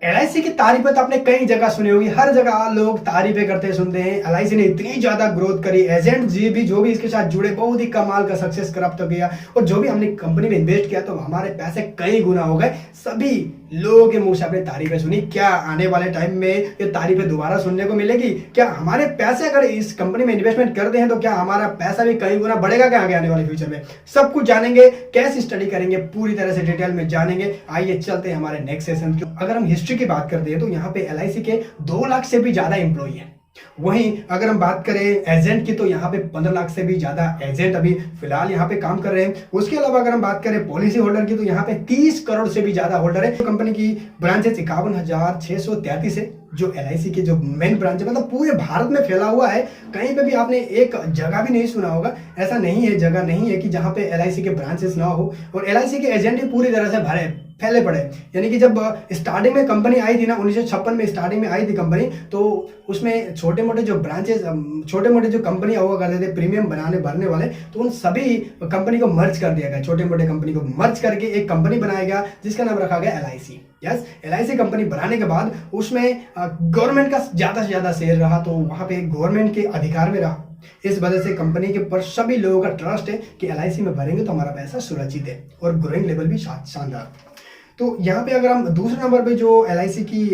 LIC की तारीफें तो आपने कई जगह सुनी होगी, हर जगह लोग तारीफें करते सुनते हैं। एलआईसी ने इतनी ज्यादा ग्रोथ करी, एजेंट जी भी जो भी इसके साथ जुड़े बहुत ही कमाल का सक्सेस प्राप्त किया, और जो भी हमने कंपनी में इन्वेस्ट किया तो हमारे पैसे कई गुना हो गए। सभी लोगों के मुंह से आपने तारीफें सुनी। क्या आने वाले टाइम में ये तारीफें दोबारा सुनने को मिलेगी? क्या हमारे पैसे अगर इस कंपनी में इन्वेस्टमेंट करते हैं तो क्या हमारा पैसा भी कई गुना बढ़ेगा क्या आगे आने वाले फ्यूचर में? सब कुछ जानेंगे, कैसे स्टडी करेंगे, पूरी तरह से डिटेल में जानेंगे। आइए चलते हैं हमारे नेक्स्ट सेशन की। अगर हम हिस्ट्री की बात करते हैं तो यहाँ पे एलआईसी के 2 लाख से भी ज्यादा एम्प्लॉय हैं। वहीं अगर हम बात करें एजेंट की तो यहाँ पे 15 लाख से भी ज्यादा एजेंट अभी फिलहाल यहाँ पे काम कर रहे हैं। उसके अलावा अगर हम बात करें पॉलिसी होल्डर की तो यहाँ पे 30 करोड़ से भी ज्यादा होल्डर है। कंपनी की ब्रांचेस 51,633 है। जो एलआईसी के जो मेन ब्रांच है मतलब पूरे भारत में फैला हुआ है। कहीं पे भी आपने एक जगह भी नहीं सुना होगा, ऐसा नहीं है, जगह नहीं है कि जहां पे एलआईसी के ब्रांचेस ना हो। और एलआईसी के एजेंट भी पूरी तरह से भरे फैले पड़े। यानी कि जब स्टार्टिंग में कंपनी आई थी ना, 1956 में स्टार्टिंग में आई थी कंपनी, तो उसमें छोटे मोटे जो ब्रांचेस, छोटे मोटे जो कंपनी हुआ करते थे प्रीमियम बनाने भरने वाले, तो उन सभी कंपनी को मर्ज कर दिया गया। छोटे मोटे कंपनी को मर्ज करके एक कंपनी बनाया गया जिसका नाम रखा गया एलआईसी। यस, एलआईसी कंपनी बनाने के बाद उसमें गवर्नमेंट का ज्यादा से ज्यादा शेयर रहा, तो वहां पे गवर्नमेंट के अधिकार में रहा। इस वजह से कंपनी के ऊपर सभी लोगों का ट्रस्ट है कि एलआईसी में भरेंगे तो हमारा पैसा सुरक्षित है, और ग्रोइंग लेवल भी शानदार। तो यहाँ पे अगर हम दूसरे नंबर पे जो एलआईसी की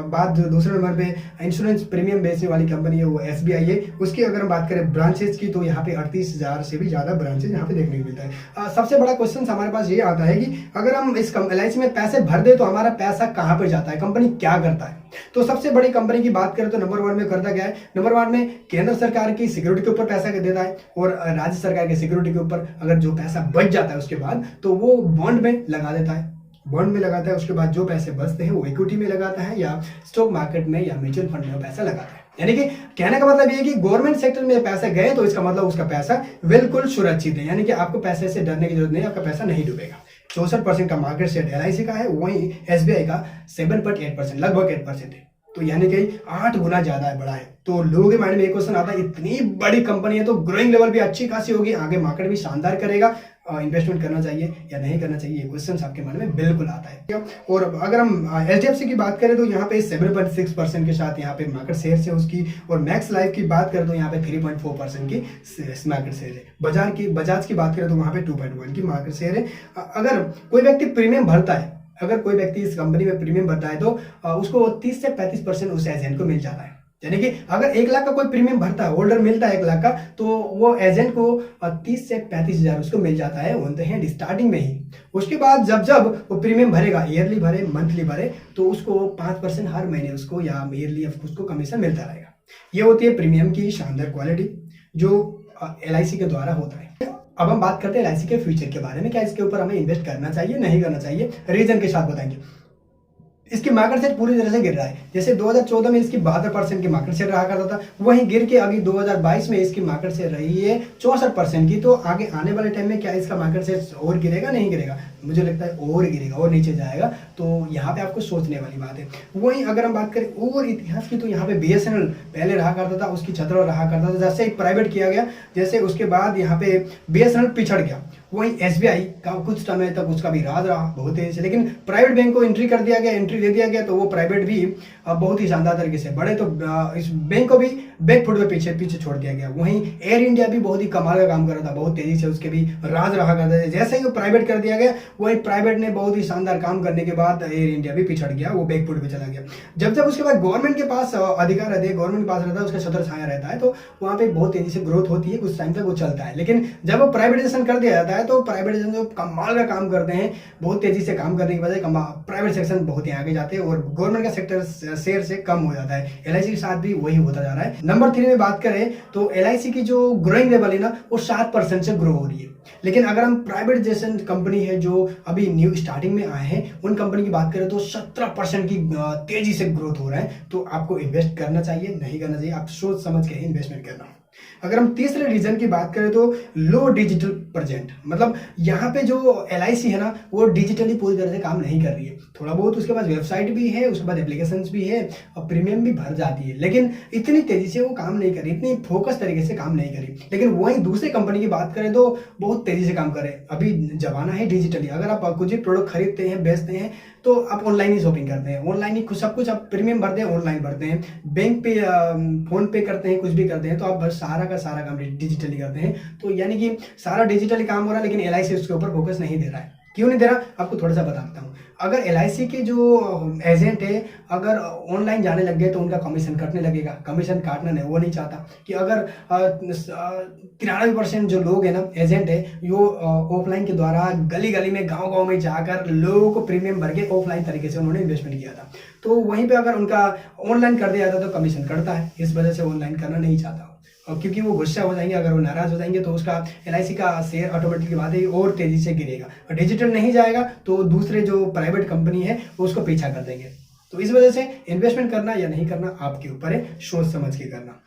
बात, दूसरे नंबर पे इंश्योरेंस प्रीमियम बेचने वाली कंपनी है वो एसबीआई है। उसकी अगर हम बात करें ब्रांचेस की तो यहाँ पे 38,000 से भी ज्यादा ब्रांचेस यहाँ पे देखने को मिलता है। सबसे बड़ा क्वेश्चन हमारे पास ये आता है कि अगर हम इस एलआईसी में पैसे भर दे तो हमारा पैसा कहाँ पर जाता है, कंपनी क्या करता है? तो सबसे बड़ी कंपनी की बात करें तो नंबर 1 में करता क्या है? नंबर 1 में केंद्र सरकार की सिक्योरिटी के ऊपर पैसा देता है, और राज्य सरकार की सिक्योरिटी के ऊपर अगर जो पैसा बच जाता है उसके बाद तो वो बॉन्ड में लगा देता है, बॉन्ड में लगाता है। उसके बाद जो पैसे बचते हैं वो इक्विटी में लगाता है या स्टॉक मार्केट में या म्यूचुअल फंड में पैसा लगाता है। यानी कि कहने का मतलब ये है कि गवर्नमेंट सेक्टर में पैसे गए तो इसका मतलब उसका पैसा बिल्कुल सुरक्षित है। यानी कि आपको पैसे से डरने की जरूरत नहीं, आपका पैसा नहीं डूबेगा। 64% का मार्केट शेयर एलआईसी का है, वहीं एसबीआई का 7.8%, लगभग 8% है। तो यानी कि 8 गुना ज्यादा बड़ा है। तो लोगों के माइंड में एक क्वेश्चन आता है, इतनी बड़ी कंपनी है तो ग्रोइंग लेवल भी अच्छी खासी होगी, आगे मार्केट भी शानदार करेगा, इन्वेस्टमेंट करना चाहिए या नहीं करना चाहिए, ये क्वेश्चन आपके मन में बिल्कुल आता है। और अगर हम एचडीएफसी की बात करें तो यहाँ पे 7.6% के साथ यहाँ पे मार्केट शेयर है उसकी, और मैक्स लाइफ की बात करें तो यहाँ पे 3.4% की मार्केट शेयर है। बजाज की बात करें तो वहाँ पे 2.1 की मार्केट शेयर है। अगर कोई व्यक्ति प्रीमियम भरता है, अगर कोई व्यक्ति इस कंपनी में प्रीमियम भरता है तो उसको 30 से 35% उस एजेंट को मिल जाता है। यानी कि अगर 1 लाख का कोई प्रीमियम भरता है, होल्डर मिलता है 1 लाख का, तो वो एजेंट को 30 से 35,000 उसको मिल जाता है ऑन द हैंड स्टार्टिंग में ही। उसके बाद जब जब वो प्रीमियम भरेगा, ईयरली भरे, मंथली भरे, तो उसको 5% हर महीने उसको या ईयरली उसको कमीशन मिलता रहेगा। ये होती है प्रीमियम की शानदार क्वालिटी जो एलआईसी के द्वारा होता है। अब हम बात करते हैं एलआईसी के फ्यूचर के बारे में, क्या इसके ऊपर हमें इन्वेस्ट करना चाहिए, नहीं करना चाहिए, रीजन के साथ बताएंगे। इसकी मार्केट शेयर पूरी तरह से गिर रहा है। जैसे 2014 में इसकी 72% की मार्केट शेयर रहा करता था, वहीं गिर के अभी 2022 में इसकी मार्केट शेयर रही है 64% की। तो आगे आने वाले टाइम में क्या इसका मार्केट शेयर और गिरेगा, नहीं गिरेगा? मुझे लगता है और गिरेगा और नीचे जाएगा। तो यहाँ पे आपको सोचने वाली बात है। वहीं अगर हम बात करें और इतिहास की तो यहाँ पे बीएसएनएल पहले रहा करता था, उसकी छत्र रहा करता था, जैसे ही प्राइवेट किया गया, जैसे उसके बाद यहाँ पे बीएसएनएल पिछड़ गया। वहीं एसबीआई का कुछ समय तक उसका भी राज रहा बहुत तेजी से, लेकिन प्राइवेट बैंक को एंट्री कर दिया गया, एंट्री दे दिया गया, तो वो प्राइवेट भी बहुत ही शानदार तरीके से बढ़े, तो इस बैंक को भी बैकफुट में पीछे छोड़ दिया गया। वहीं एयर इंडिया भी बहुत ही कमाल का काम कर रहा था, बहुत तेजी से उसके भी राज रहा करते थे। जैसे ही वो प्राइवेट कर दिया गया, वही प्राइवेट ने बहुत ही शानदार काम करने के बाद एयर इंडिया भी पिछड़ गया, वो बैकफुट पे चला गया। जब उसके बाद गवर्नमेंट के पास अधिकार रहते हैं, गवर्नमेंट के पास रहता है, उसका छत्र छाया रहता है, तो वहां पे बहुत तेजी से ग्रोथ होती है, कुछ टाइम तक वो चलता है। लेकिन जब वो प्राइवेटाइजेशन कर दिया जाता है तो प्राइवेटाइजेशन जो कमाल का काम करते हैं, बहुत तेजी से काम करने की वजह प्राइवेट सेक्शन बहुत ही आगे जाते हैं और गवर्नमेंट का सेक्टर शेयर से कम हो जाता है। एलआईसी के साथ भी वही होता जा रहा है। नंबर 3 में बात करें तो एलआईसी की जो ग्रोइंग लेवल है ना, वो 7% से ग्रो हो रही है। लेकिन अगर हम प्राइवेटाइजेशन कंपनी है जो अभी न्यू स्टार्टिंग में आए हैं, उन कंपनी की बात करें तो 17% की तेजी से ग्रोथ हो रहा है। तो आपको इन्वेस्ट करना चाहिए, नहीं करना चाहिए, आप सोच समझ के इन्वेस्टमेंट करना। अगर हम तीसरे रीजन की बात करें तो लो डिजिटल प्रेजेंट, मतलब यहाँ पे जो LIC है ना वो डिजिटली पूरी तरह से काम नहीं कर रही है। थोड़ा बहुत उसके पास वेबसाइट भी है, उसके बाद एप्लीकेशंस भी है और प्रीमियम भी भर जाती है, लेकिन इतनी तेजी से वो काम नहीं करी, इतनी फोकस तरीके से काम नहीं करी। लेकिन वहीं दूसरी कंपनी की बात करें तो बहुत तेजी से काम करे। अभी जमाना है डिजिटली, अगर आप कुछ भी प्रोडक्ट खरीदते हैं, बेचते हैं तो आप ऑनलाइन ही शॉपिंग करते हैं, ऑनलाइन ही सब कुछ आप प्रीमियम भरते हैं, ऑनलाइन भरते हैं, बैंक पे फोन पे करते हैं, कुछ भी करते हैं तो आप बस सारा का सारा काम डिजिटली करते हैं। तो यानी कि सारा डिजिटली काम हो रहा है, लेकिन LIC उसके ऊपर फोकस नहीं दे रहा है। क्यों नहीं दे रहा, आपको थोड़ा सा बताता हूँ। अगर LIC के जो एजेंट है अगर ऑनलाइन जाने लग गए तो उनका कमीशन कटने लगेगा। कमीशन काटना नहीं, वो नहीं चाहता कि अगर 93% जो लोग हैं ना एजेंट है वो ऑफलाइन के द्वारा गली गली में गांव गांव में जाकर लोगों को प्रीमियम भर के ऑफलाइन तरीके से उन्होंने इन्वेस्टमेंट किया था। तो वहीं पे अगर उनका ऑनलाइन कर दिया जाता तो कमीशन कटता है, इस वजह से ऑनलाइन करना नहीं चाहता। और क्योंकि वो गुस्सा हो जाएंगे, अगर वो नाराज हो जाएंगे तो उसका LIC का शेयर ऑटोमेटिकली बाद ही और तेजी से गिरेगा। और डिजिटल नहीं जाएगा तो दूसरे जो प्राइवेट कंपनी है वो उसको पीछा कर देंगे। तो इस वजह से इन्वेस्टमेंट करना या नहीं करना आपके ऊपर है, सोच समझ के करना।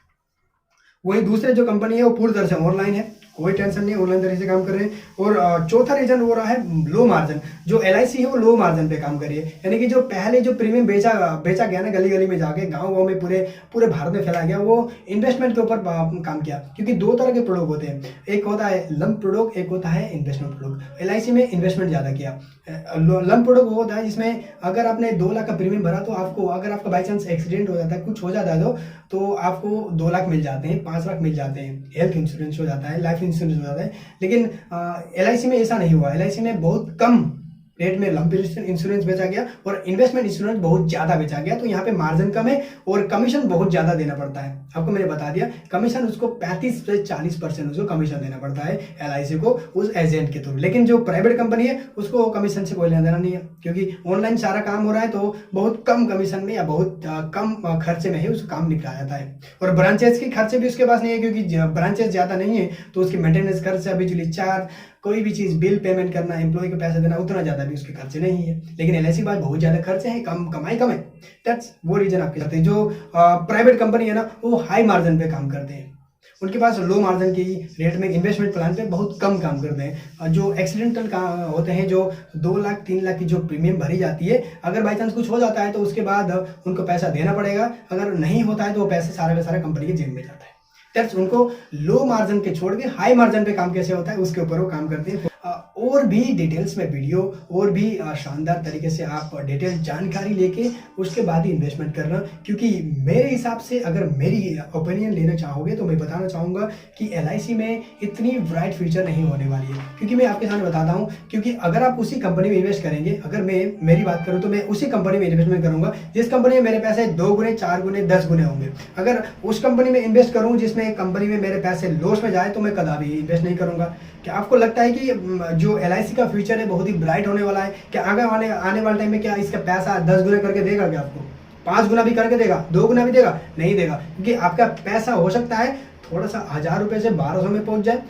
वही दूसरे जो कंपनी है वो पूरी तरह से ऑनलाइन है, कोई टेंशन नहीं, ऑनलाइन तरीके से काम कर रहे हैं। और चौथा रीजन हो रहा है लो मार्जिन। जो LIC है वो लो मार्जिन पे काम कर रही है, यानी कि जो पहले जो प्रीमियम बेचा गया ना गली गली में जाके गांव गांव में पूरे भारत में फैलाया गया, वो इन्वेस्टमेंट के ऊपर काम किया। क्योंकि दो तरह के प्रोडक्ट होते हैं, एक होता है लंप प्रोडक्ट, एक होता है इन्वेस्टमेंट प्रोडक्ट। LIC में इन्वेस्टमेंट ज़्यादा किया। लंप प्रोडक्ट वो होता है जिसमें अगर आपने 2 लाख का प्रीमियम भरा तो आपको अगर आपका बाई चांस एक्सीडेंट हो जाता है, कुछ हो जाता है तो आपको 2 लाख मिल जाते हैं, 5 लाख मिल जाते हैं, हेल्थ इंश्योरेंस हो जाता है, लाइफ इंश्योरेंस हो जाता है। लेकिन LIC में ऐसा नहीं हुआ। LIC में बहुत कम रेट में लंप इंश्योरेंस बेचा गया और इन्वेस्टमेंट इंश्योरेंस बहुत ज्यादा बेचा गया। तो यहाँ पे मार्जिन कम है और कमीशन बहुत ज्यादा देना पड़ता है। आपको मैंने बता दिया, कमीशन उसको 35 से 40% उसको कमीशन देना पड़ता है LIC को उस एजेंट के थ्रू। लेकिन जो प्राइवेट कंपनी है उसको कमीशन से कोई लेना देना नहीं है, क्योंकि ऑनलाइन सारा काम हो रहा है तो बहुत कम कमीशन में या बहुत कम खर्चे में ही उसका काम निपटाया जाता है। और ब्रांचेस के खर्चे भी उसके पास नहीं है, क्योंकि ब्रांचेस ज्यादा नहीं है तो उसके मेंटेनेंस खर्चा, बिजली चार्ज, कोई भी चीज बिल पेमेंट करना, एम्प्लॉय के पैसे देना, उतना ज्यादा भी उसके खर्चे नहीं है। लेकिन LIC के पास बहुत ज्यादा खर्चे हैं, कम कमाई कम है। दैट्स वो रीजन आपके साथ है। जो प्राइवेट कंपनी है ना वो हाई मार्जिन पे काम करते हैं, उनके पास लो मार्जिन की रेट में इन्वेस्टमेंट प्लान पे बहुत कम काम करते हैं। जो एक्सीडेंटल का होते हैं, जो 2 लाख 3 लाख की जो प्रीमियम भरी जाती है, अगर बाई चांस कुछ हो जाता है तो उसके बाद उनको पैसा देना पड़ेगा। अगर नहीं होता है तो वो पैसे सारा का सारा कंपनी के जेब में जाता है। दैट्स उनको लो मार्जिन पे छोड़ के हाई मार्जिन पे काम कैसे होता है उसके ऊपर वो काम करते हैं। और भी डिटेल्स में वीडियो और भी शानदार तरीके से आप डिटेल जानकारी लेके उसके बाद ही इन्वेस्टमेंट करना। क्योंकि मेरे हिसाब से अगर मेरी ओपिनियन लेना चाहोगे तो मैं बताना चाहूँगा कि LIC में इतनी ब्राइट फ्यूचर नहीं होने वाली है। क्योंकि मैं आपके सामने बताता हूँ, क्योंकि अगर आप उसी कंपनी में इन्वेस्ट करेंगे, अगर मैं मेरी बात करूँ तो मैं उसी कंपनी में इन्वेस्टमेंट करूँगा जिस कंपनी में मेरे पैसे 2 गुने 4 गुने 10 गुने होंगे। अगर उस कंपनी में इन्वेस्ट करूँ जिसमें कंपनी में मेरे पैसे लॉस में जाए तो मैं कदा भी इन्वेस्ट नहीं करूँगा। क्या आपको लगता है कि जो LIC का फ्यूचर है बहुत ही ब्राइट होने वाला है? क्या आगे आने वाले टाइम में क्या इसका पैसा 10 गुना करके देगा? क्या आपको 5 गुना भी करके देगा? 2 गुना भी देगा? नहीं देगा। क्योंकि आपका पैसा हो सकता है थोड़ा सा 1000 रुपये से 1200 में पहुंच जाए,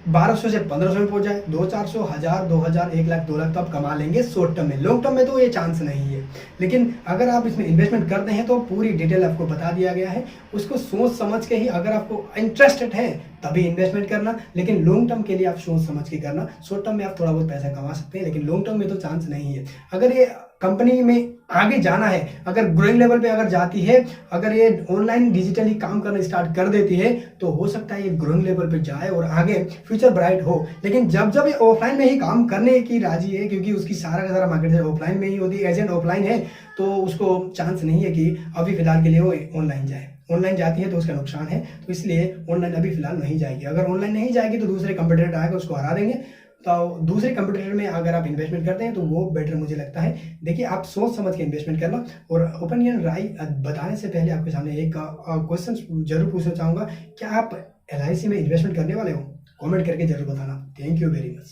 1200 से 1500 में पहुंच जाए, 200-400, 1000, 2000, 1 लाख, 2 लाख तो आप कमा लेंगे शॉर्ट टर्म में। लॉन्ग टर्म में तो ये चांस नहीं है। लेकिन अगर आप इसमें इन्वेस्टमेंट करते हैं तो पूरी डिटेल आपको बता दिया गया है, उसको सोच समझ के ही अगर आपको इंटरेस्टेड है तभी इन्वेस्टमेंट करना। लेकिन लॉन्ग टर्म के लिए आप सोच समझ के करना। शॉर्ट टर्म में आप थोड़ा बहुत पैसा कमा सकते हैं, लेकिन लॉन्ग टर्म में तो चांस नहीं है। अगर ये कंपनी में आगे जाना है, अगर ग्रोइंग लेवल पे अगर जाती है, अगर ये ऑनलाइन डिजिटली काम करना स्टार्ट कर देती है तो हो सकता है ये ग्रोइंग लेवल पे जाए और आगे फ्यूचर ब्राइट हो। लेकिन जब ये ऑफलाइन में ही काम करने की राजी है, क्योंकि उसकी सारा का सारा मार्केट ऑफलाइन में ही होती है, एजेंट ऑफलाइन है, तो उसको चांस नहीं है कि अभी फिलहाल के लिए वो ऑनलाइन जाए। ऑनलाइन जाती है तो उसका नुकसान है, तो इसलिए ऑनलाइन अभी फिलहाल नहीं जाएगी। अगर ऑनलाइन नहीं जाएगी तो दूसरे कंपटीटर आएगा, उसको हरा देंगे। तो दूसरे कंपटीटर में अगर आप इन्वेस्टमेंट करते हैं तो वो बेटर मुझे लगता है। देखिए, आप सोच समझ के इन्वेस्टमेंट करना। और ओपिनियन राय बताने से पहले आपके सामने एक क्वेश्चन जरूर पूछना चाहूँगा, क्या आप LIC में इन्वेस्टमेंट करने वाले हो? कमेंट करके जरूर बताना। Thank you very much.